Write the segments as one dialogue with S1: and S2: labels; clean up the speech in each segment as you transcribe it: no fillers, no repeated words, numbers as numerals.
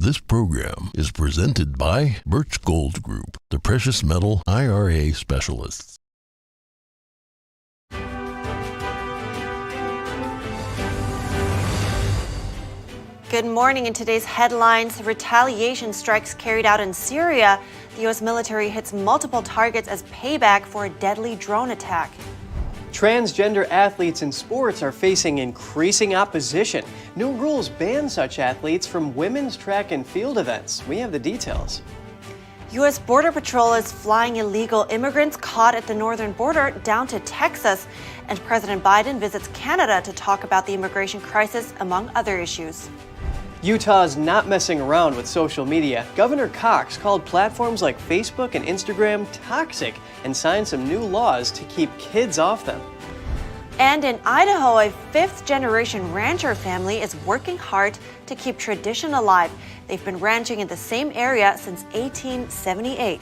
S1: This program is presented by Birch Gold Group, the precious metal IRA specialists.
S2: Good morning. In today's headlines, retaliation strikes carried out in Syria. The U.S. military hits multiple targets as payback for a deadly drone attack.
S3: Transgender athletes in sports are facing increasing opposition. New rules ban such athletes from women's track and field events. We have the details.
S2: U.S. Border Patrol is flying illegal immigrants caught at the northern border down to Texas. And President Biden visits Canada to talk about the immigration crisis, among other issues.
S3: Utah's not messing around with social media. Governor Kash called platforms like Facebook and Instagram toxic and signed some new laws to keep kids off them.
S2: And in Idaho, a fifth-generation rancher family is working hard to keep tradition alive. They've been ranching in the same area since 1878.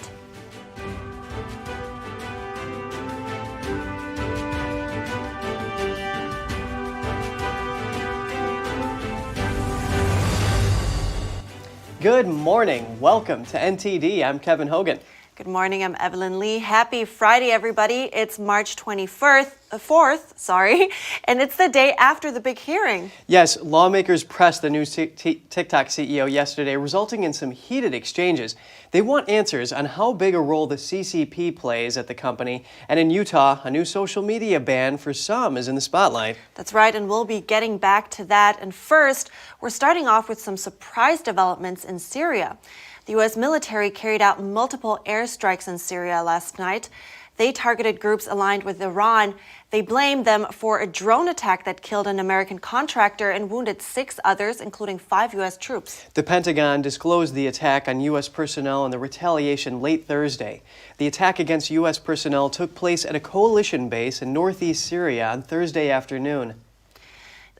S3: Good morning. Welcome to NTD. I'm Kevin Hogan.
S2: Good morning. I'm Evelyn Lee. Happy Friday, everybody. It's March 4th, and it's the day after the big hearing.
S3: Yes, lawmakers pressed the new TikTok CEO yesterday, resulting in some heated exchanges. They want answers on how big a role the CCP plays at the company. And in Utah, a new social media ban for some is in the spotlight.
S2: That's right, and we'll be getting back to that. And first, we're starting off with some surprise developments in Syria. The U.S. military carried out multiple airstrikes in Syria last night. They targeted groups aligned with Iran. They blamed them for a drone attack that killed an American contractor and wounded 6 others, including 5 U.S. troops.
S3: The Pentagon disclosed the attack on U.S. personnel and the retaliation late Thursday. The attack against U.S. personnel took place at a coalition base in northeast Syria on Thursday afternoon.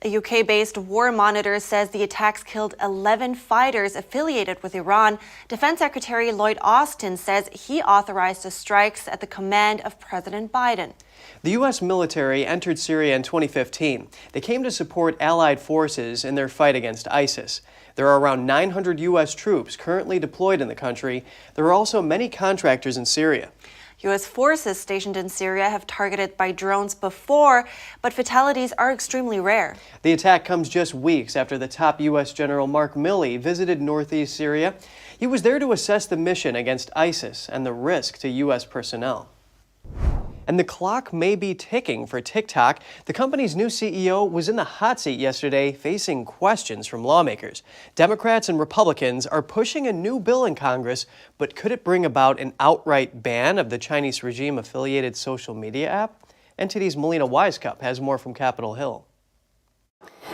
S2: A UK-based war monitor says the attacks killed 11 fighters affiliated with Iran. Defense Secretary Lloyd Austin says he authorized the strikes at the command of President Biden.
S3: The U.S. military entered Syria in 2015. They came to support allied forces in their fight against ISIS. There are around 900 U.S. troops currently deployed in the country. There are also many contractors in Syria.
S2: U.S. forces stationed in Syria have targeted by drones before, but fatalities are extremely rare.
S3: The attack comes just weeks after the top U.S. General Mark Milley visited northeast Syria. He was there to assess the mission against ISIS and the risk to U.S. personnel. And the clock may be ticking for TikTok. The company's new CEO was in the hot seat yesterday, facing questions from lawmakers. Democrats and Republicans are pushing a new bill in Congress, but could it bring about an outright ban of the Chinese regime-affiliated social media app? NTD's Melina Wisecup has more from Capitol Hill.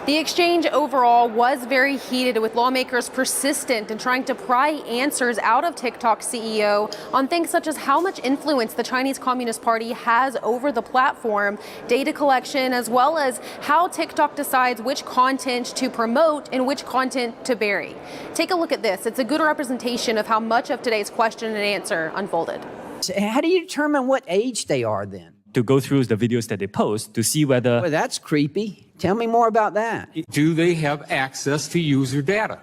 S4: The exchange overall was very heated, with lawmakers persistent in trying to pry answers out of TikTok's CEO on things such as how much influence the Chinese Communist Party has over the platform, data collection, as well as how TikTok decides which content to promote and which content to bury. Take a look at this. It's a good representation of how much of today's question and answer unfolded.
S5: How do you determine what age they are then?
S6: To go through the videos that they post to see whether...
S5: Well, that's creepy. Tell me more about that.
S7: Do they have access to user data?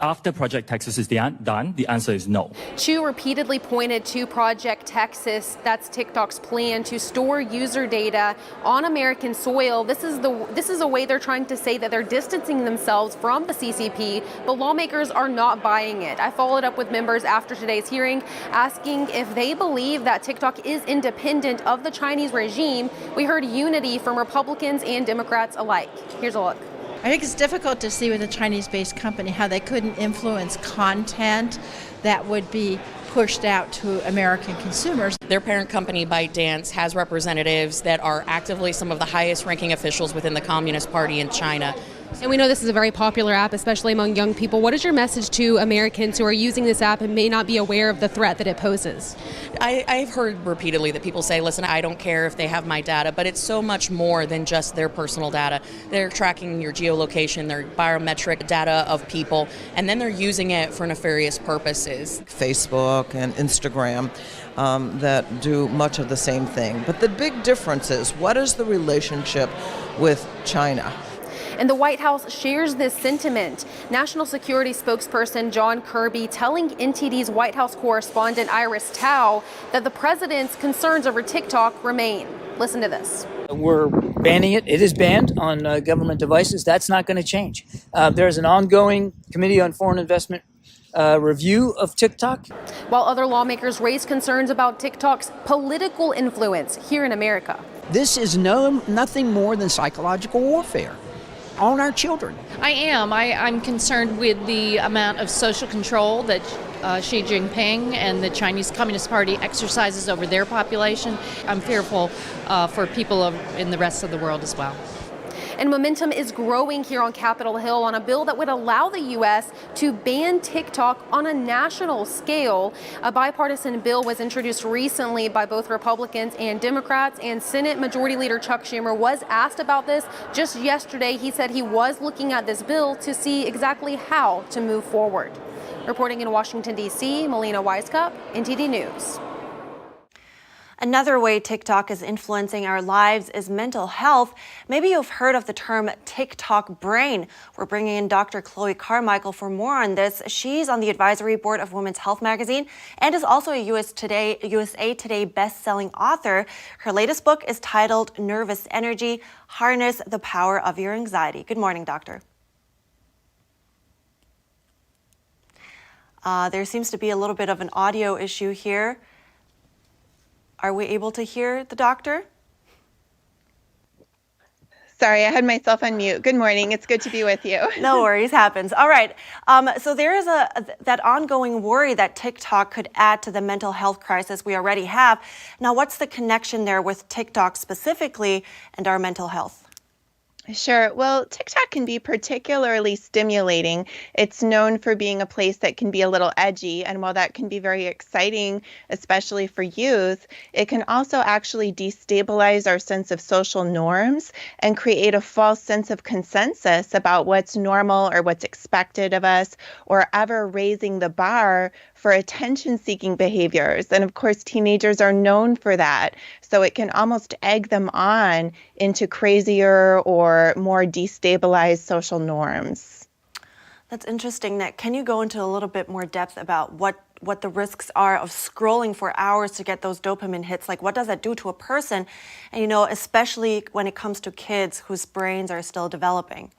S6: After Project Texas is done, the answer is no.
S4: Chu repeatedly pointed to Project Texas. That's TikTok's plan to store user data on American soil. This is a way they're trying to say that they're distancing themselves from the CCP, but lawmakers are not buying it. I followed up with members after today's hearing, asking if they believe that TikTok is independent of the Chinese regime. We heard unity from Republicans and Democrats alike. Here's a look.
S8: I think it's difficult to see with a Chinese-based company how they couldn't influence content that would be pushed out to American consumers.
S9: Their parent company, ByteDance, has representatives that are actively some of the highest-ranking officials within the Communist Party in China.
S4: And we know this is a very popular app, especially among young people. What is your message to Americans who are using this app and may not be aware of the threat that it poses?
S9: I've heard repeatedly that people say, listen, I don't care if they have my data, but it's so much more than just their personal data. They're tracking your geolocation, their biometric data of people, and then they're using it for nefarious purposes.
S10: Facebook and Instagram that do much of the same thing. But the big difference is, what is the relationship with China?
S4: And the White House shares this sentiment. National Security spokesperson John Kirby telling NTD's White House correspondent Iris Tao that the president's concerns over TikTok remain. Listen to this.
S11: We're banning it. It is banned on government devices. That's not going to change. There's an ongoing Committee on Foreign Investment review of TikTok.
S4: While other lawmakers raise concerns about TikTok's political influence here in America.
S5: This is nothing more than psychological warfare on our children.
S12: I am. I'm concerned with the amount of social control that Xi Jinping and the Chinese Communist Party exercises over their population. I'm fearful for people in the rest of the world as well.
S4: And momentum is growing here on Capitol Hill on a bill that would allow the U.S. to ban TikTok on a national scale. A bipartisan bill was introduced recently by both Republicans and Democrats, and Senate Majority Leader Chuck Schumer was asked about this just yesterday. He said he was looking at this bill to see exactly how to move forward. Reporting in Washington, D.C., Melina Weisskopf, NTD News.
S2: Another way TikTok is influencing our lives is mental health. Maybe you've heard of the term TikTok brain. We're bringing in Dr. Chloe Carmichael for more on this. She's on the advisory board of Women's Health magazine and is also a USA Today best-selling author. Her latest book is titled Nervous Energy: Harness the Power of Your Anxiety. Good morning, Doctor. There seems to be a little bit of an audio issue here. Are we able to hear the doctor?
S13: Sorry, I had myself on mute. Good morning. It's good to be with you.
S2: No worries, happens. All right. So there is that ongoing worry that TikTok could add to the mental health crisis we already have. Now, what's the connection there with TikTok specifically and our mental health?
S13: Sure. Well, TikTok can be particularly stimulating. It's known for being a place that can be a little edgy. And while that can be very exciting, especially for youth, it can also actually destabilize our sense of social norms and create a false sense of consensus about what's normal or what's expected of us, or ever raising the bar for attention-seeking behaviors. And of course, teenagers are known for that. So it can almost egg them on into crazier or more destabilized social norms.
S2: That's interesting, Nick. Can you go into a little bit more depth about what the risks are of scrolling for hours to get those dopamine hits? Like, what does that do to a person? And, especially when it comes to kids whose brains are still developing.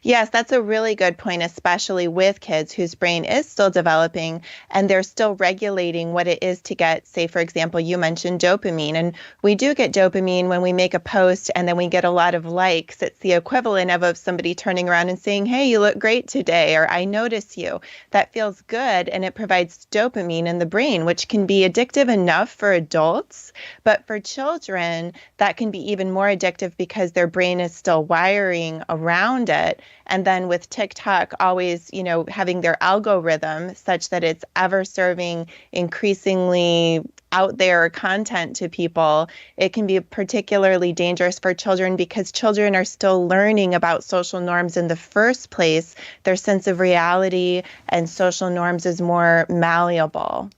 S13: Yes, that's a really good point, especially with kids whose brain is still developing and they're still regulating what it is to get, say, for example, you mentioned dopamine. And we do get dopamine when we make a post and then we get a lot of likes. It's the equivalent of somebody turning around and saying, hey, you look great today, or I notice you. That feels good, and it provides dopamine in the brain, which can be addictive enough for adults. But for children, that can be even more addictive because their brain is still wiring around it. And then with TikTok always, having their algorithm such that it's ever serving increasingly out there content to people, it can be particularly dangerous for children because children are still learning about social norms in the first place. Their sense of reality and social norms is more malleable.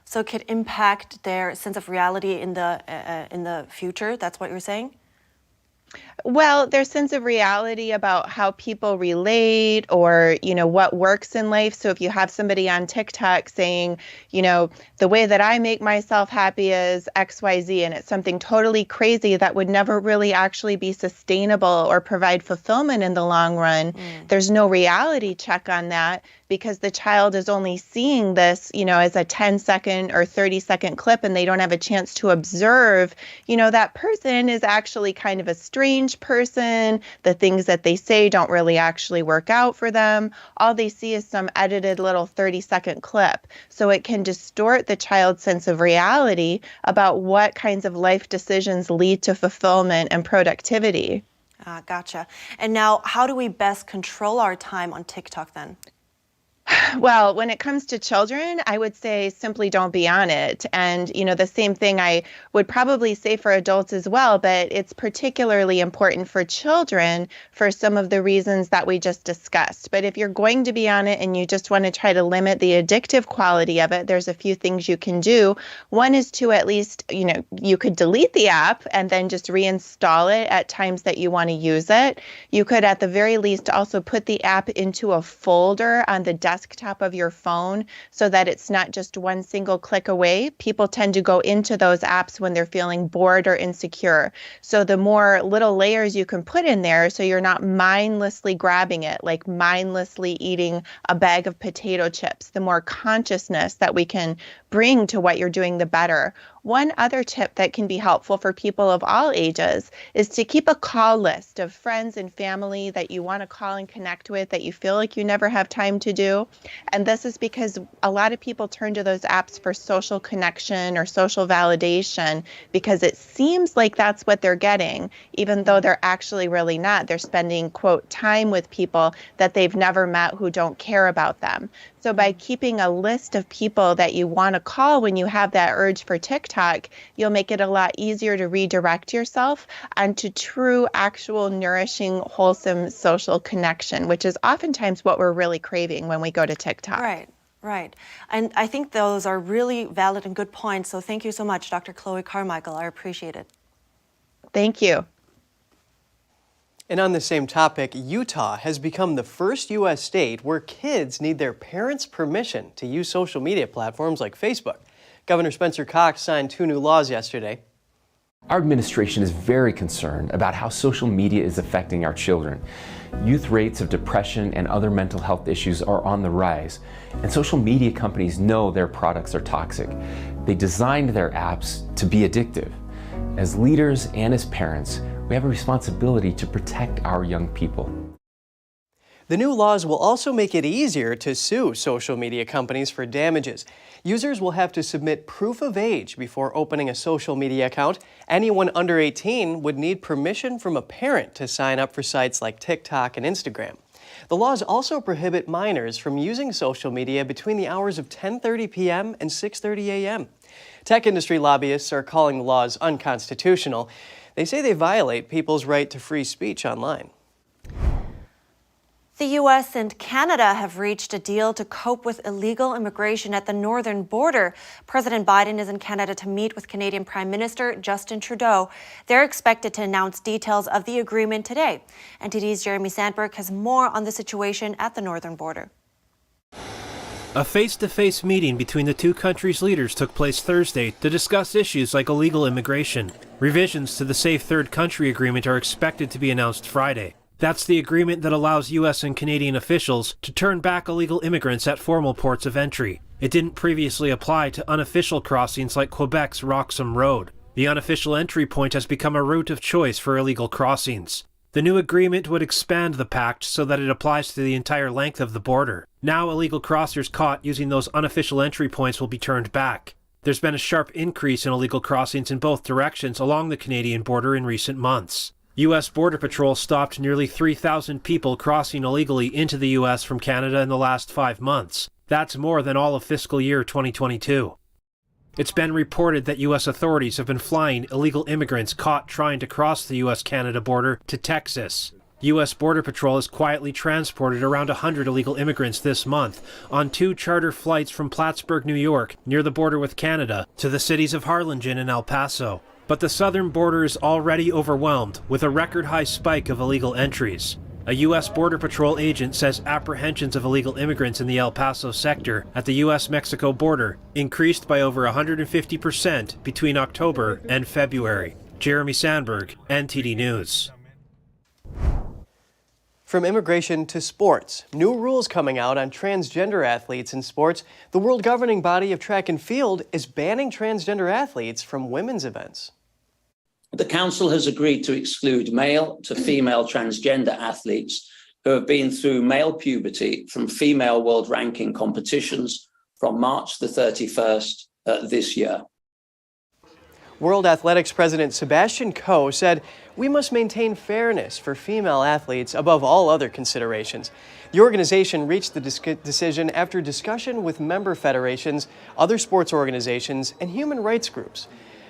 S2: So it could impact their sense of reality in the future. That's what you're saying?
S13: Well, their sense of reality about how people relate or, what works in life. So if you have somebody on TikTok saying, the way that I make myself happy is XYZ, and it's something totally crazy that would never really actually be sustainable or provide fulfillment in the long run, there's no reality check on that because the child is only seeing this, as a 10-second or 30-second clip, and they don't have a chance to observe, that person is actually kind of a strange person. The things that they say don't really actually work out for them. All they see is some edited little 30-second clip. So it can distort the child's sense of reality about what kinds of life decisions lead to fulfillment and productivity.
S2: Gotcha. And now, how do we best control our time on TikTok then?
S13: Well, when it comes to children, I would say simply don't be on it. And, the same thing I would probably say for adults as well, but it's particularly important for children for some of the reasons that we just discussed. But if you're going to be on it and you just want to try to limit the addictive quality of it, there's a few things you can do. One is to at least, you could delete the app and then just reinstall it at times that you want to use it. You could, at the very least, also put the app into a folder on the desktop of your phone so that it's not just one single click away. People tend to go into those apps when they're feeling bored or insecure. So the more little layers you can put in there so you're not mindlessly grabbing it, like mindlessly eating a bag of potato chips, the more consciousness that we can bring to what you're doing, the better. One other tip that can be helpful for people of all ages is to keep a call list of friends and family that you want to call and connect with that you feel like you never have time to do. And this is because a lot of people turn to those apps for social connection or social validation because it seems like that's what they're getting, even though they're actually really not. They're spending, quote, time with people that they've never met who don't care about them. So by keeping a list of people that you want to call when you have that urge for TikTok, you'll make it a lot easier to redirect yourself onto true, actual, nourishing, wholesome social connection, which is oftentimes what we're really craving when we go to TikTok.
S2: Right. And I think those are really valid and good points. So thank you so much, Dr. Chloe Carmichael. I appreciate it.
S13: Thank you.
S3: And on the same topic, Utah has become the first U.S. state where kids need their parents' permission to use social media platforms like Facebook. Governor Spencer Cox signed 2 new laws yesterday.
S14: Our administration is very concerned about how social media is affecting our children. Youth rates of depression and other mental health issues are on the rise, and social media companies know their products are toxic. They designed their apps to be addictive. As leaders and as parents, we have a responsibility to protect our young people.
S3: The new laws will also make it easier to sue social media companies for damages. Users will have to submit proof of age before opening a social media account. Anyone under 18 would need permission from a parent to sign up for sites like TikTok and Instagram. The laws also prohibit minors from using social media between the hours of 10:30 p.m. and 6:30 a.m. Tech industry lobbyists are calling the laws unconstitutional. They say they violate people's right to free speech online.
S2: The U.S. and Canada have reached a deal to cope with illegal immigration at the northern border. President Biden is in Canada to meet with Canadian Prime Minister Justin Trudeau. They're expected to announce details of the agreement today. NTD's Jeremy Sandberg has more on the situation at the northern border.
S15: A face-to-face meeting between the two countries' leaders took place Thursday to discuss issues like illegal immigration. Revisions to the Safe Third Country Agreement are expected to be announced Friday. That's the agreement that allows U.S. and Canadian officials to turn back illegal immigrants at formal ports of entry. It didn't previously apply to unofficial crossings like Quebec's Roxham Road. The unofficial entry point has become a route of choice for illegal crossings. The new agreement would expand the pact so that it applies to the entire length of the border. Now illegal crossers caught using those unofficial entry points will be turned back. There's been a sharp increase in illegal crossings in both directions along the Canadian border in recent months. U.S. Border Patrol stopped nearly 3,000 people crossing illegally into the U.S. from Canada in the last 5 months. That's more than all of fiscal year 2022. It's been reported that U.S. authorities have been flying illegal immigrants caught trying to cross the U.S.-Canada border to Texas. U.S. Border Patrol has quietly transported around 100 illegal immigrants this month on 2 charter flights from Plattsburgh, New York, near the border with Canada, to the cities of Harlingen and El Paso. But the southern border is already overwhelmed with a record-high spike of illegal entries. A U.S. Border Patrol agent says apprehensions of illegal immigrants in the El Paso sector at the U.S.-Mexico border increased by over 150% between October and February. Jeremy Sandberg, NTD News.
S3: From immigration to sports, new rules coming out on transgender athletes in sports. The world governing body of track and field is banning transgender athletes from women's events.
S16: The Council has agreed to exclude male to female transgender athletes who have been through male puberty from female world ranking competitions from March the 31st this year.
S3: World Athletics President Sebastian Coe said, "We must maintain fairness for female athletes above all other considerations." The organization reached the decision after discussion with member federations, other sports organizations, and human rights groups.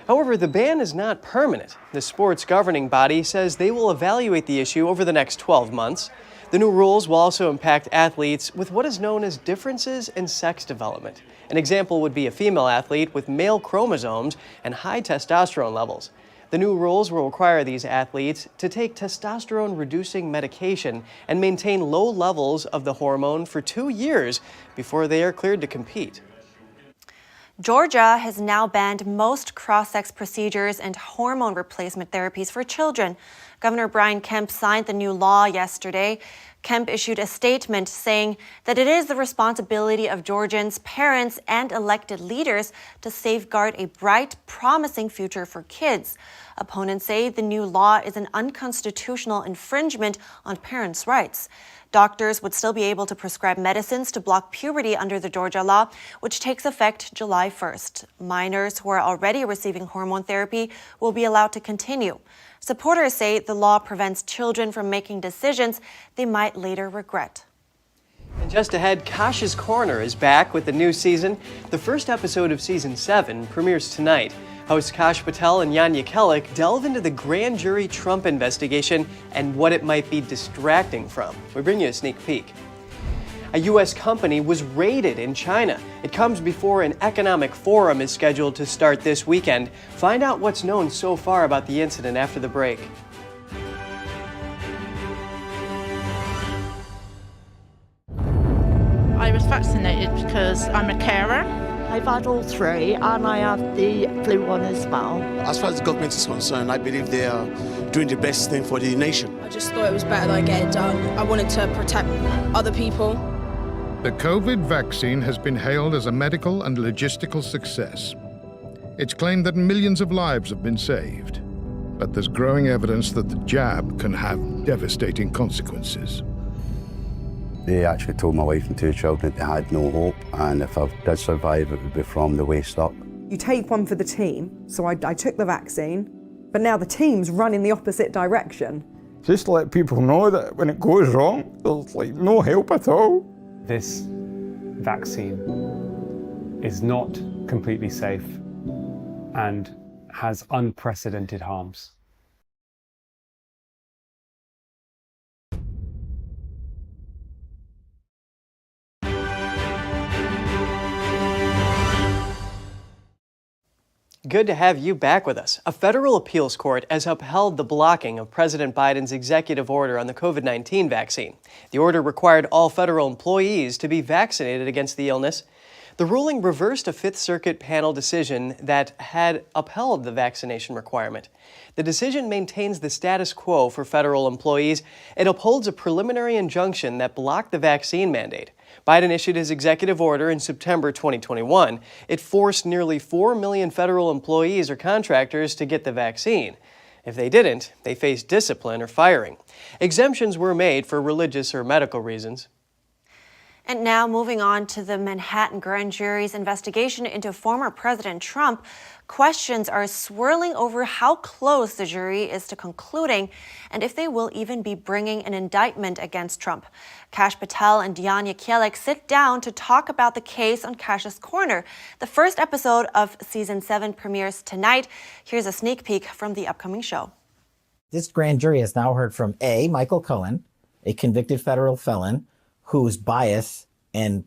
S3: However, the ban is not permanent. The sports governing body says they will evaluate the issue over the next 12 months. The new rules will also impact athletes with what is known as differences in sex development. An example would be a female athlete with male chromosomes and high testosterone levels. The new rules will require these athletes to take testosterone-reducing medication and maintain low levels of the hormone for 2 years before they are cleared to compete.
S2: Georgia has now banned most cross-sex procedures and hormone replacement therapies for children. Governor Brian Kemp signed the new law yesterday. Kemp issued a statement saying that it is the responsibility of Georgians, parents, and elected leaders to safeguard a bright, promising future for kids. Opponents say the new law is an unconstitutional infringement on parents' rights. Doctors would still be able to prescribe medicines to block puberty under the Georgia law, which takes effect July 1st. Minors who are already receiving hormone therapy will be allowed to continue. Supporters say the law prevents children from making decisions they might later regret.
S3: And just ahead, Kash's Corner is back with the new season. The first episode of Season 7 premieres tonight. Hosts Kash, Patel, and Jan Jekielek delve into the grand jury Trump investigation and what it might be distracting from. We bring you a sneak peek. A U.S. company was raided in China. It comes before an economic forum is scheduled to start this weekend. Find out what's known so far about the incident after the break.
S17: I was vaccinated because I'm a carer.
S18: I've had all three and I have the flu one as well.
S19: As far as the government is concerned, I believe they are doing the best thing for the nation.
S20: I just thought it was better that I get it done. I wanted to protect other people.
S21: The COVID vaccine has been hailed as a medical and logistical success. It's claimed that millions of lives have been saved, but there's growing evidence that the jab can have devastating consequences.
S22: They actually told my wife and 2 children they had no hope, and if I did survive, it would be from the waist up.
S23: You take one for the team, so I took the vaccine, but now the team's run in the opposite direction.
S24: Just to let people know that when it goes wrong, there's like no help at all.
S25: This vaccine is not completely safe and has unprecedented harms.
S3: Good to have you back with us. A federal appeals court has upheld the blocking of President Biden's executive order on the COVID-19 vaccine. The order required all federal employees to be vaccinated against the illness. The ruling reversed a Fifth Circuit panel decision that had upheld the vaccination requirement. The decision maintains the status quo for federal employees. It upholds a preliminary injunction that blocked the vaccine mandate. Biden issued his executive order in September 2021. It forced nearly 4 million federal employees or contractors to get the vaccine. If they didn't, they faced discipline or firing. Exemptions were made for religious or medical reasons.
S2: And now moving on to the Manhattan grand jury's investigation into former President Trump, questions are swirling over how close the jury is to concluding and if they will even be bringing an indictment against Trump. Kash, Patel, and Jan Jekielek sit down to talk about the case on Kash's Corner. The first episode of Season 7 premieres tonight. Here's a sneak peek from the upcoming show.
S26: This grand jury has now heard from Michael Cohen, a convicted federal felon, whose bias and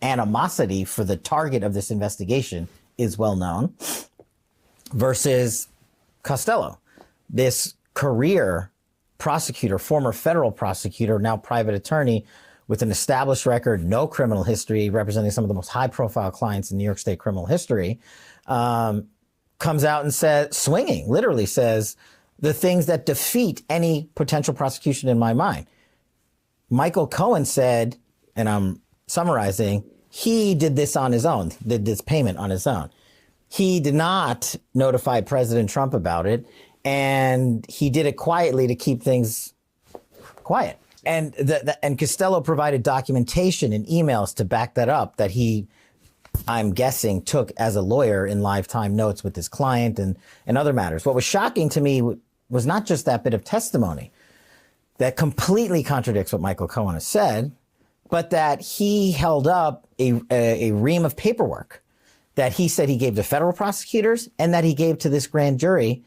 S26: animosity for the target of this investigation is well known, versus Costello, this career prosecutor, former federal prosecutor, now private attorney with an established record, no criminal history, representing some of the most high-profile clients in New York State criminal history, comes out and says, swinging, literally says, the things that defeat any potential prosecution in my mind. Michael Cohen said, and I'm summarizing, he did this on his own, did this payment on his own. He did not notify President Trump about it, and he did it quietly to keep things quiet. And Costello provided documentation and emails to back that up, that he I'm guessing, took as a lawyer in live time notes with his client and other matters. What was shocking to me was not just that bit of testimony that completely contradicts what Michael Cohen has said, but that he held up a ream of paperwork that he said he gave to federal prosecutors and that he gave to this grand jury,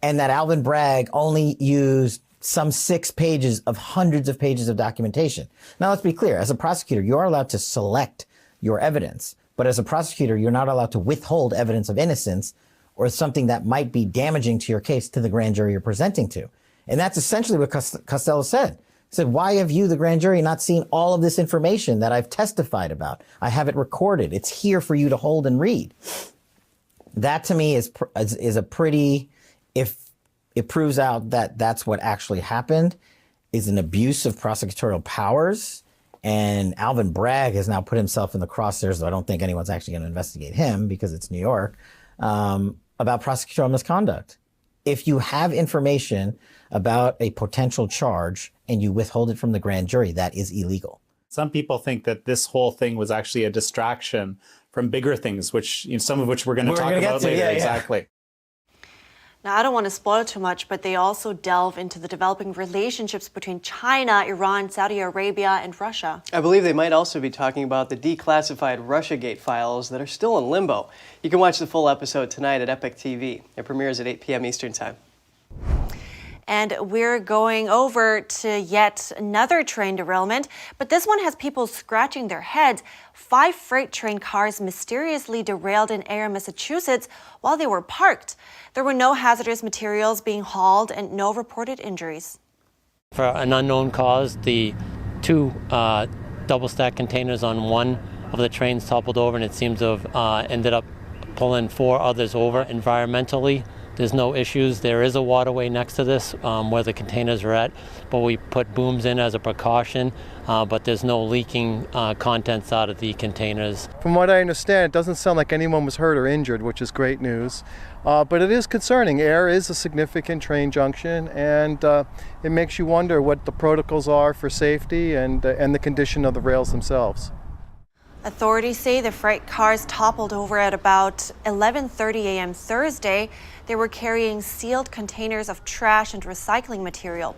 S26: and that Alvin Bragg only used some 6 pages of hundreds of pages of documentation. Now, let's be clear. As a prosecutor, you are allowed to select your evidence, but as a prosecutor, you're not allowed to withhold evidence of innocence or something that might be damaging to your case to the grand jury you're presenting to. And that's essentially what Costello said. He said, why have you, the grand jury, not seen all of this information that I've testified about? I have it recorded. It's here for you to hold and read. That to me is a pretty, if it proves out that that's what actually happened, is an abuse of prosecutorial powers. And Alvin Bragg has now put himself in the crosshairs, though I don't think anyone's actually going to investigate him because it's New York, about prosecutorial misconduct. If you have information about a potential charge and you withhold it from the grand jury, that is illegal.
S1: Some people think that this whole thing was actually a distraction from bigger things, which some of which we're going to talk about later.
S26: Yeah.
S1: Exactly.
S2: Now, I don't want to spoil too much, but they also delve into the developing relationships between China, Iran, Saudi Arabia, and Russia.
S3: I believe they might also be talking about the declassified Russiagate files that are still in limbo. You can watch the full episode tonight at Epic TV. It premieres at 8 p.m. Eastern Time.
S2: And we're going over to yet another train derailment, but this one has people scratching their heads. 5 freight train cars mysteriously derailed in Ayer, Massachusetts while they were parked. There were no hazardous materials being hauled and no reported injuries.
S6: For an unknown cause, the 2 double-stack containers on one of the trains toppled over, and it seems to have ended up pulling 4 others over. Environmentally, there's no issues. There is a waterway next to this where the containers are at, but we put booms in as a precaution, but there's no leaking contents out of the containers.
S7: From what I understand, it doesn't sound like anyone was hurt or injured, which is great news. But it is concerning. Ayer is a significant train junction, and it makes you wonder what the protocols are for safety and the condition of the rails themselves.
S2: Authorities say the freight cars toppled over at about 11:30 a.m. Thursday. They were carrying sealed containers of trash and recycling material.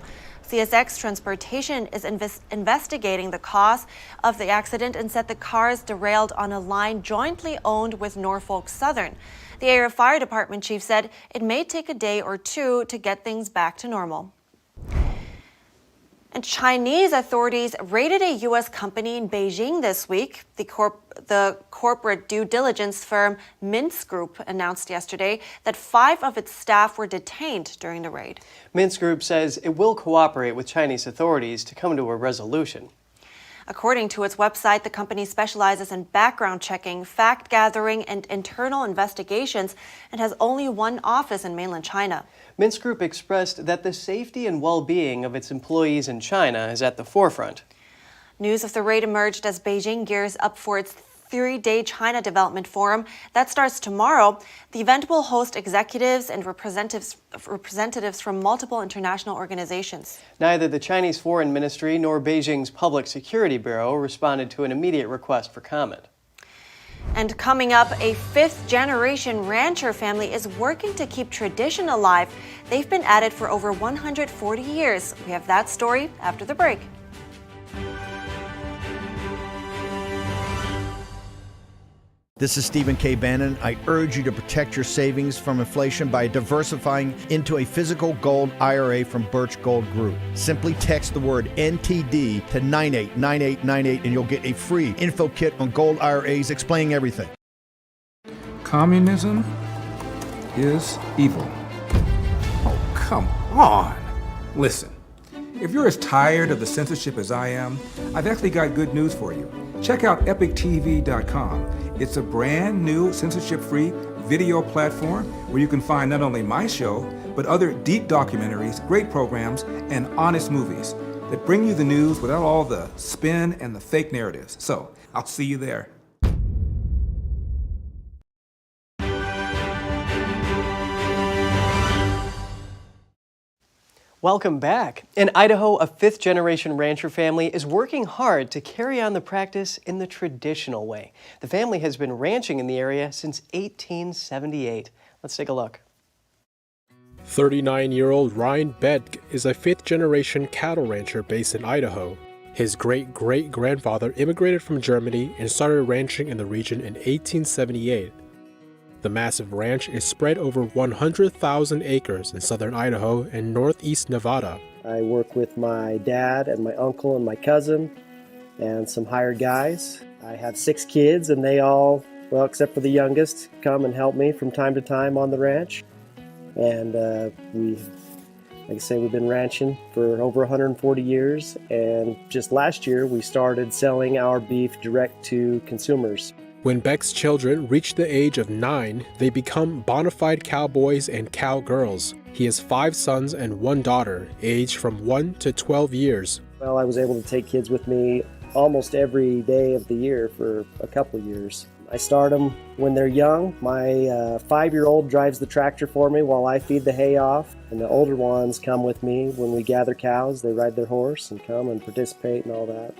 S2: CSX Transportation is investigating the cause of the accident and said the cars derailed on a line jointly owned with Norfolk Southern. The Ayer Fire Department chief said it may take a day or 2 to get things back to normal. And Chinese authorities raided a U.S. company in Beijing this week. The corporate due diligence firm Mintz Group announced yesterday that 5 of its staff were detained during the raid.
S3: Mintz Group says it will cooperate with Chinese authorities to come to a resolution.
S2: According to its website, the company specializes in background checking, fact gathering, and internal investigations, and has only 1 office in mainland China.
S3: Mintz Group expressed that the safety and well-being of its employees in China is at the forefront.
S2: News of the raid emerged as Beijing gears up for its 3-day China Development Forum. That starts tomorrow. The event will host executives and representatives from multiple international organizations. Neither the Chinese Foreign Ministry nor Beijing's Public Security Bureau responded to an immediate request for comment. And coming up, a 5th-generation rancher family is working to keep tradition alive. They've been at it for over 140 years. We have that story after the break.
S8: This is Stephen K. Bannon. I urge you to protect your savings from inflation by diversifying into a physical gold IRA from Birch Gold Group. Simply text the word NTD to 989898 and you'll get a free info kit on gold IRAs explaining everything.
S24: Communism is evil. Oh, come on. Listen, if you're as tired of the censorship as I am, I've actually got good news for you. Check out epictv.com. It's a brand new censorship-free video platform where you can find not only my show, but other deep documentaries, great programs, and honest movies that bring you the news without all the spin and the fake narratives. So, I'll see you there.
S3: Welcome back. In Idaho, a fifth-generation rancher family is working hard to carry on the practice in the traditional way. The family has been ranching in the area since 1878. Let's take a look.
S4: 39-year-old Ryan Bedk is a fifth-generation cattle rancher based in Idaho. His great-great-grandfather immigrated from Germany and started ranching in the region in 1878. The massive ranch is spread over 100,000 acres in southern Idaho and northeast Nevada.
S5: I work with my dad and my uncle and my cousin and some hired guys. I have 6 kids, and they all, well, except for the youngest, come and help me from time to time on the ranch. And like I say, we've been ranching for over 140 years, and just last year we started selling our beef direct to consumers.
S4: When Beck's children reach the age of 9, they become bona fide cowboys and cowgirls. He has 5 sons and 1 daughter, aged from 1 to 12 years.
S5: Well, I was able to take kids with me almost every day of the year for a couple of years. I start them when they're young. My 5-year-old drives the tractor for me while I feed the hay off, and the older ones come with me when we gather cows. They ride their horse and come and participate and all that.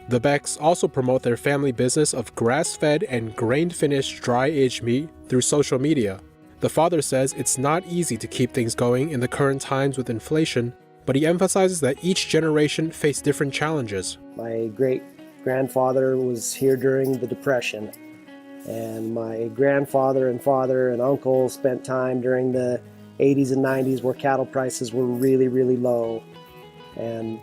S4: The Becks also promote their family business of grass-fed and grain-finished dry-aged meat through social media. The father says it's not easy to keep things going in the current times with inflation, but he emphasizes that each generation faced different challenges.
S5: My great-grandfather was here during the Depression, and my grandfather and father and uncle spent time during the 80s and 90s where cattle prices were really, really low. And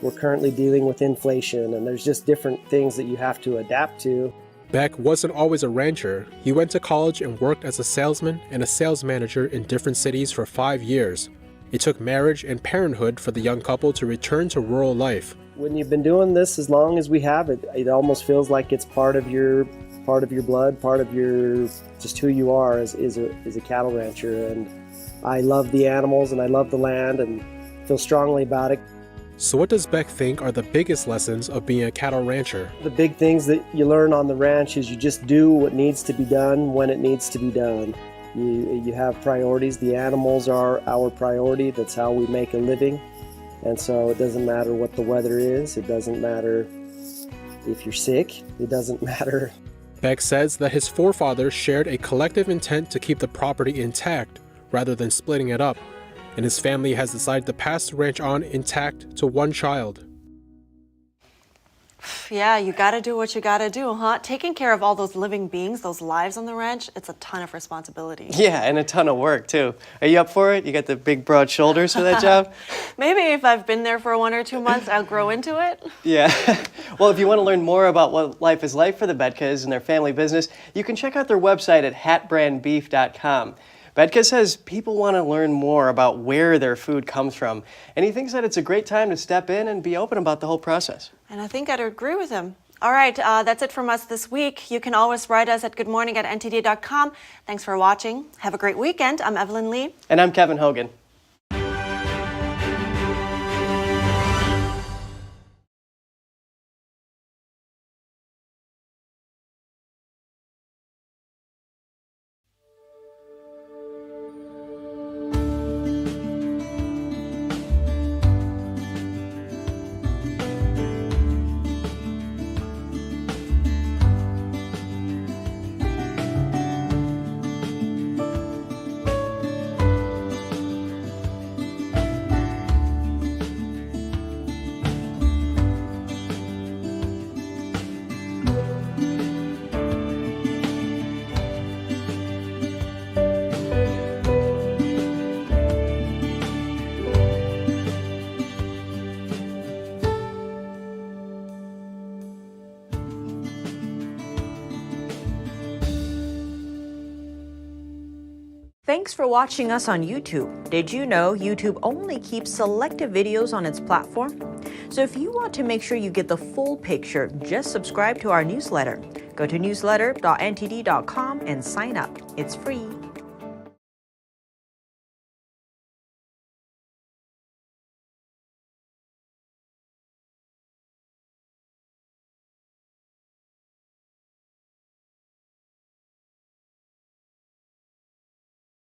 S5: we're currently dealing with inflation, and there's just different things that you have to adapt to.
S4: Beck wasn't always a rancher. He went to college and worked as a salesman and a sales manager in different cities for 5 years. It took marriage and parenthood for the young couple to return to rural life.
S5: When you've been doing this as long as we have, it almost feels like it's part of your blood, part of your just who you are as a cattle rancher. And I love the animals and I love the land and feel strongly about it.
S4: So what does Beck think are the biggest lessons of being a cattle rancher?
S5: The big things that you learn on the ranch is you just do what needs to be done when it needs to be done. You have priorities. The animals are our priority. That's how we make a living. And so it doesn't matter what the weather is. It doesn't matter if you're sick. It doesn't matter.
S4: Beck says that his forefathers shared a collective intent to keep the property intact rather than splitting it up, and his family has decided to pass the ranch on intact to 1 child.
S2: Yeah, you gotta do what you gotta do, huh? Taking care of all those living beings, those lives on the ranch, it's a ton of responsibility.
S3: Yeah, and a ton of work, too. Are you up for it? You got the big, broad shoulders for that job?
S2: Maybe if I've been there for 1 or 2 months, I'll grow into it.
S3: Yeah. Well, if you want to learn more about what life is like for the Bedkas and their family business, you can check out their website at hatbrandbeef.com. Bedka says people want to learn more about where their food comes from, and he thinks that it's a great time to step in and be open about the whole process.
S2: And I think I'd agree with him. All right, that's it from us this week. You can always write us at goodmorning@ntd.com. Thanks for watching. Have a great weekend. I'm Evelyn Lee.
S3: And I'm Kevin Hogan.
S9: Thanks for watching us on YouTube. Did you know YouTube only keeps selective videos on its platform? So if you want to make sure you get the full picture, just subscribe to our newsletter. Go to newsletter.ntd.com and sign up. It's free.